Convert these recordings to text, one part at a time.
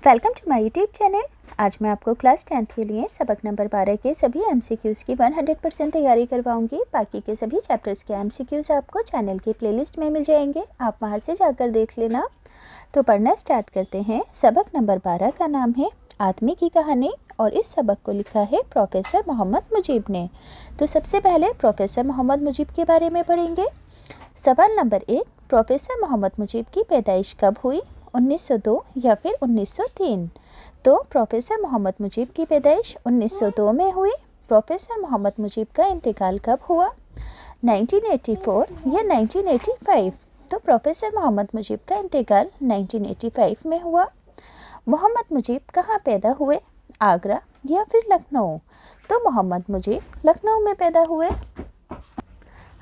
Welcome to my YouTube channel. आज मैं आपको क्लास 10th के लिए सबक नंबर 12 के सभी MCQs की 100% तैयारी करवाऊंगी। बाकी के सभी चैप्टर्स के MCQs आपको चैनल की प्लेलिस्ट में मिल जाएंगे, आप वहां से जाकर देख लेना। तो पढ़ना स्टार्ट करते हैं। सबक नंबर 12 का नाम है आदमी की कहानी और इस सबक को लिखा है प्रोफेसर मोहम्मद मुजीब ने। तो सबसे पहले प्रोफेसर मोहम्मद मुजीब के बारे में पढ़ेंगे। सवाल नंबर 1, प्रोफेसर मोहम्मद मुजीब की पैदाइश कब हुई? 1902 या फिर 1903? तो प्रोफेसर मोहम्मद मुजीब की पैदाइश 1902 में हुई। प्रोफेसर मोहम्मद मुजीब का इंतकाल कब हुआ? 1984 या 1985? तो प्रोफेसर मोहम्मद मुजीब का इंतकाल 1985 में हुआ। मोहम्मद मुजीब कहाँ पैदा हुए? आगरा या फिर लखनऊ? तो मोहम्मद मुजीब लखनऊ में पैदा हुए।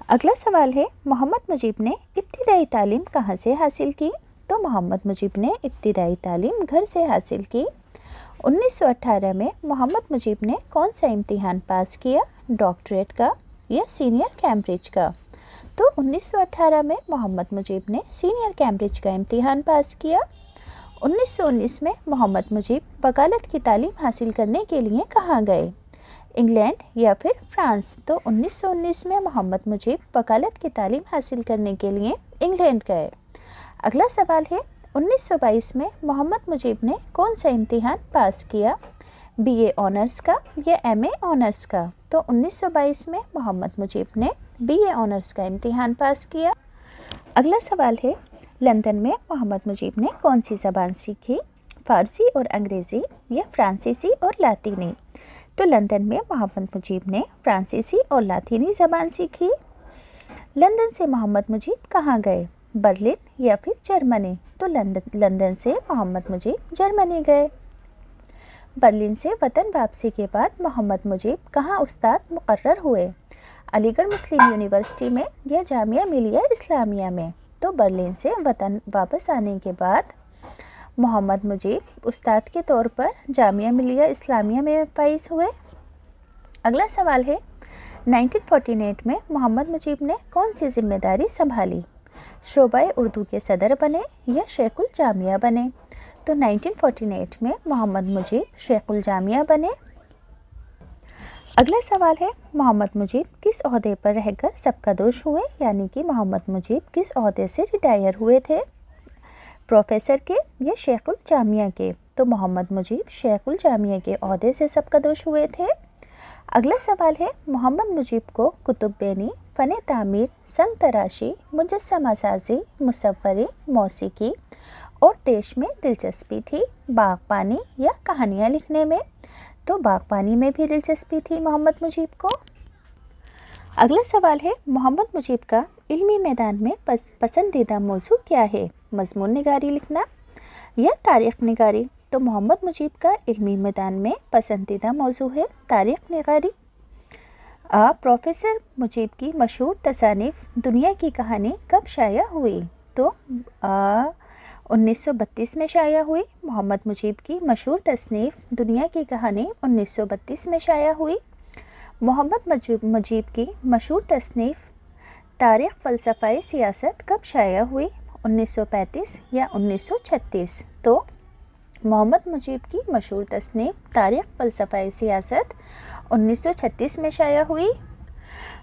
अगला सवाल है, मोहम्मद मुजीब ने इब्तिदाई तालीम कहाँ से हासिल की? तो मोहम्मद मुजीब ने इब्तिदाई तालीम घर से हासिल की। 1918 में मोहम्मद मुजीब ने कौन सा इम्तिहान पास किया? डॉक्टरेट का या सीनियर कैम्ब्रिज का? तो 1918 में मोहम्मद मुजीब ने सीनियर कैम्ब्रिज का इम्तिहान पास किया। 1919 में मोहम्मद मुजीब वकालत की तालीम हासिल करने के लिए कहाँ गए? इंग्लैंड या फिर फ्रांस? तो 1919 में मोहम्मद मुजीब वकालत की तालीम हासिल करने के लिए इंग्लैंड गए। अगला सवाल है, 1922 में मोहम्मद मुजीब ने कौन सा इम्तिहान पास किया? BA ऑनर्स का या MA ऑनर्स का? तो 1922 में मोहम्मद मुजीब ने BA ऑनर्स का इम्तिहान पास किया। अगला सवाल है, लंदन में मोहम्मद मुजीब ने कौन सी ज़बान सीखी? फ़ारसी और अंग्रेज़ी या फ्रांसीसी और लातीनी? तो लंदन में मोहम्मद मुजीब ने फ्रांसीसी और लातीनी ज़बान सीखी। लंदन से मोहम्मद मुजीब कहाँ गए? बर्लिन या फिर जर्मनी? तो लंदन से मोहम्मद मुजीब जर्मनी गए। बर्लिन से वतन वापसी के बाद मोहम्मद मुजीब कहाँ उस्ताद मुकर्रर हुए? अलीगढ़ मुस्लिम यूनिवर्सिटी में या जामिया मिलिया इस्लामिया में? तो बर्लिन से वतन वापस आने के बाद मोहम्मद मुजीब उस्ताद के तौर पर जामिया मिलिया इस्लामिया में फाइज हुए। अगला सवाल है, 1948 में मोहम्मद मुजीब ने कौन सी जिम्मेदारी संभाली? शोबा उर्दू के सदर बने या शेखुल जामिया बने? तो 1948 में मोहम्मद मुजीब शेखुल जामिया बने। अगला सवाल है, मोहम्मद मुजीब किस ओहदे पर रहकर सबकदोश हुए, यानी कि मोहम्मद मुजीब किस ओहदे से रिटायर हुए थे? प्रोफेसर के या शेखुल जामिया के? तो मोहम्मद मुजीब शेखुल जामिया के ओहदे से सबकदोश हुए थे। अगला सवाल है, मोहम्मद मुजीब को कुतुब बेनी, फ़न तामीर, संग तराशी, मुजस्समा साजी, मुसव्वरी, मौसीकी और देश में दिलचस्पी थी? बागबानी या कहानियाँ लिखने में? तो बागबानी में भी दिलचस्पी थी मोहम्मद मुजीब को। अगला सवाल है, मोहम्मद मुजीब का इल्मी मैदान में पसंदीदा मौजू क्या है? मज़मून निगारी लिखना या तारीख़ निगारी? तो मोहम्मद मुजीब का इल्मी मैदान में पसंदीदा मौजू है तारीख़ निगारी। प्रोफेसर मुजीब की मशहूर तसानीफ़ दुनिया की कहानी कब शाया हुई? तो 1932 में शाया हुई। मोहम्मद मुजीब की मशहूर तसनीफ़ दुनिया की कहानी 1932 में शाया हुई। मोहम्मद मुजीब की मशहूर तसनीफ़ तारीख़ फ़लसफ़ाए सियासत कब शाया हुई? 1935 या 1936? तो मोहम्मद मुजीब की मशहूर तसनीफ़ तारीख़ फ़लसफ़ाए सियासत 1936 में शाया हुई।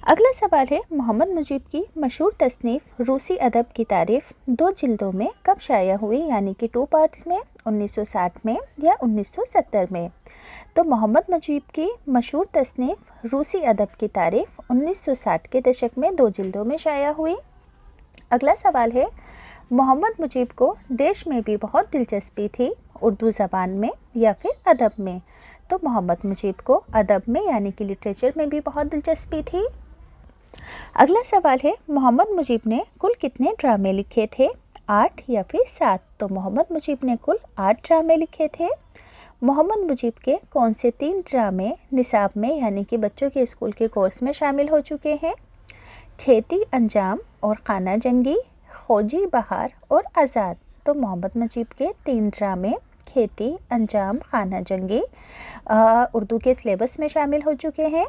अगला सवाल है, मोहम्मद मुजीब की मशहूर तसनीफ़ रूसी अदब की तारीफ़ 2 जिल्दों में कब शाया हुई, यानी कि 2 पार्ट्स में? 1960 में या 1970 में? तो मोहम्मद मुजीब की मशहूर तसनीफ़ रूसी अदब की तारीफ़ 1960 के दशक में 2 जिल्दों में शाया हुई। अगला सवाल है, मोहम्मद मुजीब को देश में भी बहुत दिलचस्पी थी, उर्दू ज़बान में या फिर अदब में? तो मोहम्मद मुजीब को अदब में यानी कि लिटरेचर में भी बहुत दिलचस्पी थी। अगला सवाल है, मोहम्मद मुजीब ने कुल कितने ड्रामे लिखे थे? 8 या फिर 7? तो मोहम्मद मुजीब ने कुल 8 ड्रामे लिखे थे। मोहम्मद मुजीब के कौन से 3 ड्रामे निसाब में यानी कि बच्चों के स्कूल के कोर्स में शामिल हो चुके हैं? खेती अंजाम और खाना जंगी, खोजी बहार और आज़ाद? तो मोहम्मद मुजीब के 3 ड्रामे खेती अंजाम खाना जंगी उर्दू के सिलेबस में शामिल हो चुके हैं।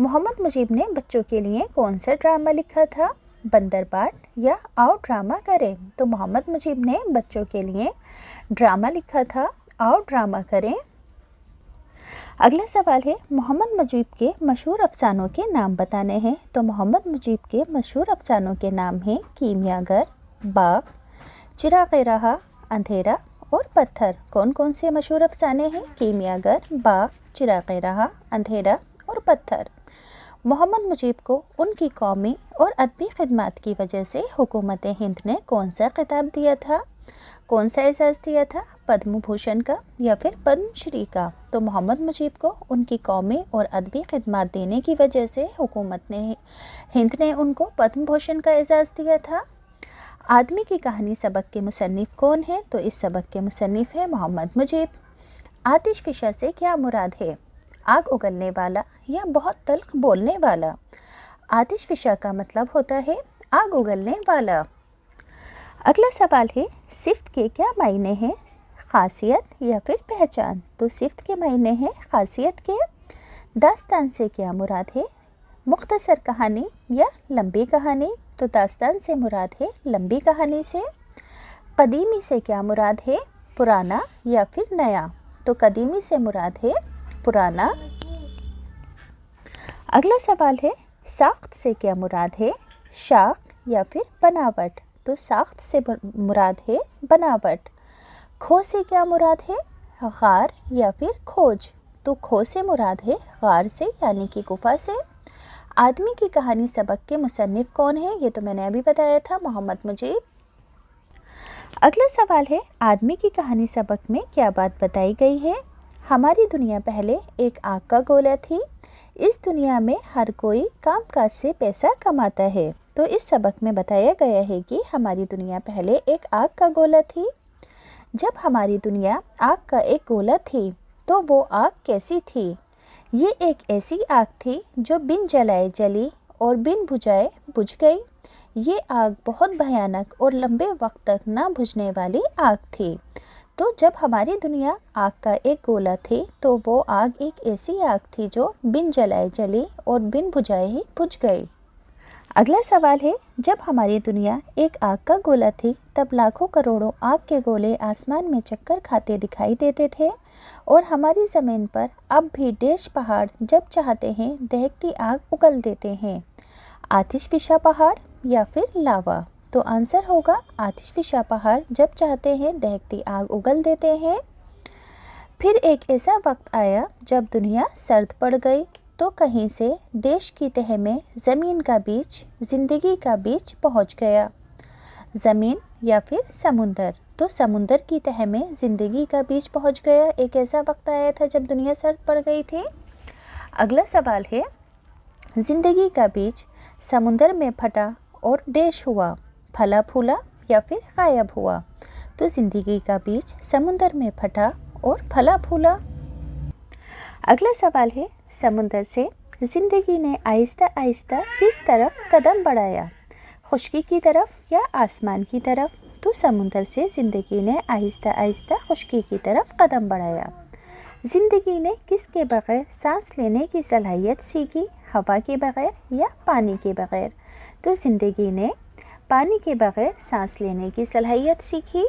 मोहम्मद मुजीब ने बच्चों के लिए कौन सा ड्रामा लिखा था? बंदरबाट या आओ ड्रामा करें? तो मोहम्मद मुजीब ने बच्चों के लिए ड्रामा लिखा था आओ ड्रामा करें। अगला सवाल है मोहम्मद मुजीब के मशहूर अफसानों के नाम बताने हैं। तो मोहम्मद मुजीब के मशहूर अफसानों के नाम हैं कीमियागर, बाग, चिराग राह, अंधेरा और पत्थर। कौन कौन से मशहूर अफसाने हैं? कीमियागर, बाग, चिराग राह, अंधेरा और पत्थर। मोहम्मद मुजीब को उनकी कौमी और अदबी खिदमत की वजह से हुकूमत हिंद ने कौन सा खिताब दिया था, कौन सा एजाज़ दिया था? पद्म भूषण का या फिर पद्मश्री का? तो मोहम्मद मुजीब को उनकी कौमी और अदबी खिदमत देने की वजह से हुकूमत ने हिंद ने उनको पद्म भूषण का एजाज़ दिया था। आदमी की कहानी सबक के मुसन्निफ़ कौन है? तो इस सबक के मुसन्निफ़ है मोहम्मद मुजीब। आतिश फिशा से क्या मुराद है? आग उगलने वाला या बहुत तल्ख बोलने वाला? आतिश फिशा का मतलब होता है आग उगलने वाला। अगला सवाल है सिफ्त के क्या मायने हैं? खासियत या फिर पहचान? तो सिफ्त के मायने हैं खासियत के। दास्तान से क्या मुराद है? मुख्तसर कहानी या लंबी कहानी? तो दास्तान से मुराद है लंबी कहानी से। कदीमी से क्या मुराद है? पुराना या फिर नया? तो कदीमी से मुराद है पुराना। अगला सवाल है साख्त से क्या मुराद है? शाख या फिर बनावट? तो साख्त से मुराद है बनावट। खो से क्या मुराद है? गार या फिर खोज? तो खो से मुराद है गार से यानी कि गुफा से। आदमी की कहानी सबक के मुसन्निफ़ कौन है? ये तो मैंने अभी बताया था, मोहम्मद मुजीब। अगला सवाल है आदमी की कहानी सबक में क्या बात बताई गई है? हमारी दुनिया पहले एक आग का गोला थी। इस दुनिया में हर कोई काम काज से पैसा कमाता है। तो इस सबक में बताया गया है कि हमारी दुनिया पहले एक आग का गोला थी। जब हमारी दुनिया आग का एक गोला थी तो वो आग कैसी थी? ये एक ऐसी आग थी जो बिन जलाए जली और बिन बुझाए बुझ गई। ये आग बहुत भयानक और लंबे वक्त तक ना बुझने वाली आग थी। तो जब हमारी दुनिया आग का एक गोला थी तो वो आग एक ऐसी आग थी जो बिन जलाए जली और बिन बुझाए ही बुझ गई। अगला सवाल है जब हमारी दुनिया एक आग का गोला थी तब लाखों करोड़ों आग के गोले आसमान में चक्कर खाते दिखाई देते थे और हमारी ज़मीन पर अब भी देश पहाड़ जब चाहते हैं दहकती आग उगल देते हैं। आतिश फिशा पहाड़ या फिर लावा? तो आंसर होगा आतिश फिशा पहाड़ जब चाहते हैं दहकती आग उगल देते हैं। फिर एक ऐसा वक्त आया जब दुनिया सर्द पड़ गई तो कहीं से देश की तह में ज़मीन का बीज, ज़िंदगी का बीज पहुंच गया। ज़मीन या फिर समुंदर? तो समुंदर की तह में ज़िंदगी का बीज पहुंच गया। एक ऐसा वक्त आया था जब दुनिया सर्द पड़ गई थी। अगला सवाल है ज़िंदगी का बीज समुंदर में फटा और देश हुआ, फला फूला या फिर गायब हुआ? तो ज़िंदगी का बीज समुंदर में फटा और फला फूला। अगला सवाल है समुंदर से ज़िंदगी ने आहिस्ता आहिस्ता किस तरफ कदम बढ़ाया? खुश्की की तरफ या आसमान की तरफ? तो समुंदर से ज़िंदगी ने आहिस्ता आहिस्ता खुश्की की तरफ कदम बढ़ाया। ज़िंदगी ने किसके बगैर सांस लेने की सलाहियत सीखी? हवा के बगैर या पानी के बगैर? तो ज़िंदगी ने पानी के बगैर सांस लेने की सलाहियत सीखी।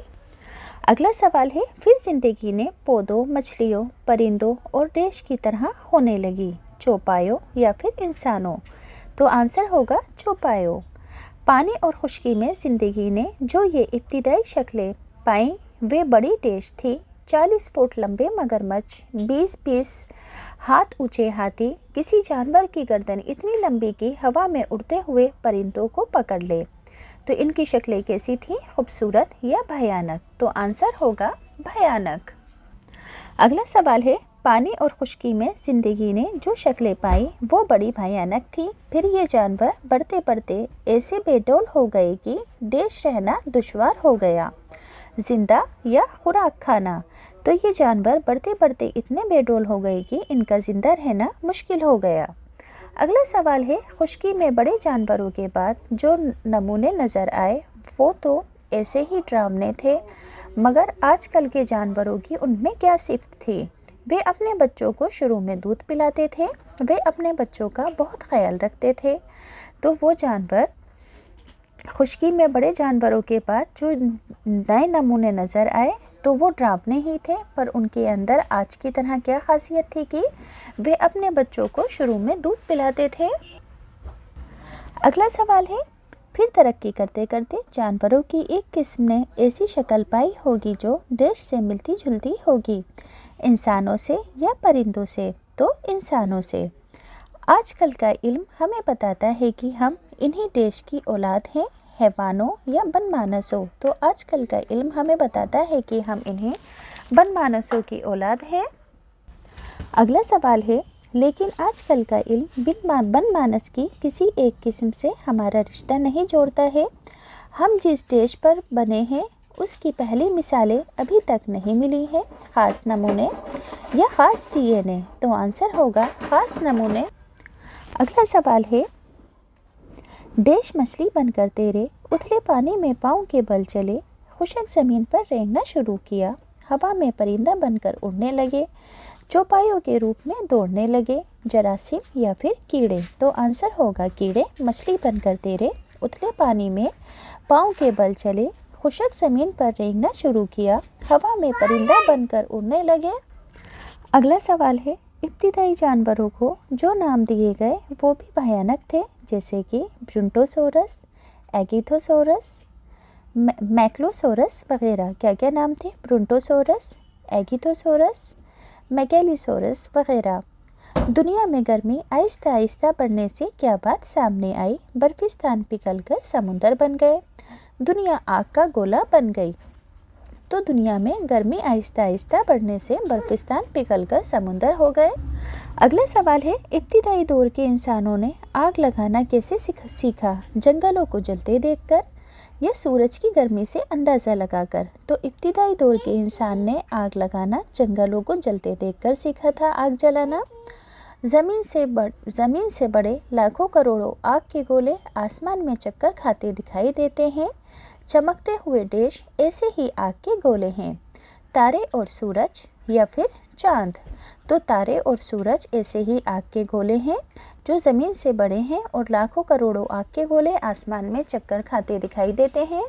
अगला सवाल है फिर ज़िंदगी ने पौधों, मछलियों, परिंदों और देश की तरह होने लगी, चौपायों या फिर इंसानों? तो आंसर होगा चौपायों। पानी और खुश्की में ज़िंदगी ने जो ये इब्तिदाई शक्लें पाई वे बड़ी देश थी। 40 फुट लंबे मगरमच्छ, 20-20 हाथ ऊंचे हाथी, किसी जानवर की गर्दन इतनी लंबी कि हवा में उड़ते हुए परिंदों को पकड़ ले। तो इनकी शक्लें कैसी थी? खूबसूरत या भयानक? तो आंसर होगा भयानक। अगला सवाल है पानी और खुश्की में ज़िंदगी ने जो शक्लें पाई वो बड़ी भयानक थी। फिर ये जानवर बढ़ते बढ़ते ऐसे बेडौल हो गए कि देश रहना दुश्वार हो गया। जिंदा या खुराक खाना? तो ये जानवर बढ़ते बढ़ते इतने बेडौल हो गए कि इनका ज़िंदा रहना मुश्किल हो गया। अगला सवाल है खुश्की में बड़े जानवरों के बाद जो नमूने नज़र आए वो तो ऐसे ही डरावने थे, मगर आजकल के जानवरों की उनमें क्या सिफ्त थी? वे अपने बच्चों को शुरू में दूध पिलाते थे, वे अपने बच्चों का बहुत ख्याल रखते थे। तो वो जानवर खुश्की में बड़े जानवरों के बाद जो नए नमूने नज़र आए تو وہ ڈراونے ہی تھے، پر ان کے اندر آج کی طرح کیا خاصیت تھی کہ وہ اپنے بچوں کو شروع میں دودھ پلاتے تھے۔ اگلا سوال ہے، پھر ترقی کرتے کرتے جانوروں کی ایک قسم نے ایسی شکل پائی ہوگی جو ڈیش سے ملتی جلتی ہوگی، انسانوں سے یا پرندوں سے؟ تو انسانوں سے۔ آج کل کا علم ہمیں بتاتا ہے کہ ہم انہی ڈیش کی اولاد ہیں، حیوانوں یا بن مانسوں۔ تو آج کل کا علم ہمیں بتاتا ہے کہ ہم انہیں بن مانسوں کی اولاد ہیں۔ اگلا سوال ہے، لیکن آج کل کا علم بن مانس کی کسی ایک قسم سے ہمارا رشتہ نہیں جوڑتا ہے۔ ہم جس ڈیش پر بنے ہیں اس کی پہلی مثالیں ابھی تک نہیں ملی ہیں، خاص نمونے یا خاص ڈی این اے؟ تو آنسر ہوگا خاص نمونے۔ اگلا سوال ہے، ڈیش مچھلی بن کر تیرے اتھلے پانی میں پاؤں کے بل چلے، خشک زمین پر رینگنا شروع کیا، ہوا میں پرندہ بن کر اڑنے لگے، چوپایوں کے روپ میں دوڑنے لگے، جراثیم یا پھر کیڑے؟ تو آنسر ہوگا کیڑے۔ مچھلی بن کر تیرے اتھلے پانی میں پاؤں کے بل چلے، خشک زمین پر رینگنا شروع کیا، ہوا میں پرندہ بن کر اڑنے لگے۔ اگلا سوال ہے، ابتدائی جانوروں کو جو نام دیے گئے وہ بھی بھیانک تھے، جیسے کہ برونٹوسورس، ایگیتھوسورس، میکلوسورس وغیرہ۔ کیا کیا نام تھے؟ برونٹوسورس، ایگیتھوسورس، میگیلیسورس وغیرہ۔ دنیا میں گرمی آہستہ آہستہ بڑھنے سے کیا بات سامنے آئی؟ برفستان پگھل کر سمندر بن گئے، دنیا آگ کا گولا بن گئی۔ تو دنیا میں گرمی آہستہ آہستہ بڑھنے سے برفستان پگھل کر سمندر ہو گئے۔ اگلا سوال ہے، ابتدائی دور کے انسانوں نے آگ لگانا کیسے سیکھا؟ جنگلوں کو جلتے دیکھ کر یا سورج کی گرمی سے اندازہ لگا کر؟ تو ابتدائی دور کے انسان نے آگ لگانا جنگلوں کو جلتے دیکھ کر سیکھا تھا۔ آگ جلانا زمین سے بڑے لاکھوں کروڑوں آگ کے گولے آسمان میں چکر کھاتے دکھائی دیتے ہیں، چمکتے ہوئے ڈیش ایسے ہی آگ کے گولے ہیں۔ تارے اور سورج یا پھر چاند؟ تو تارے اور سورج ایسے ہی آگ کے گولے ہیں جو زمین سے بڑے ہیں اور لاکھوں کروڑوں آگ کے گولے آسمان میں چکر کھاتے دکھائی دیتے ہیں۔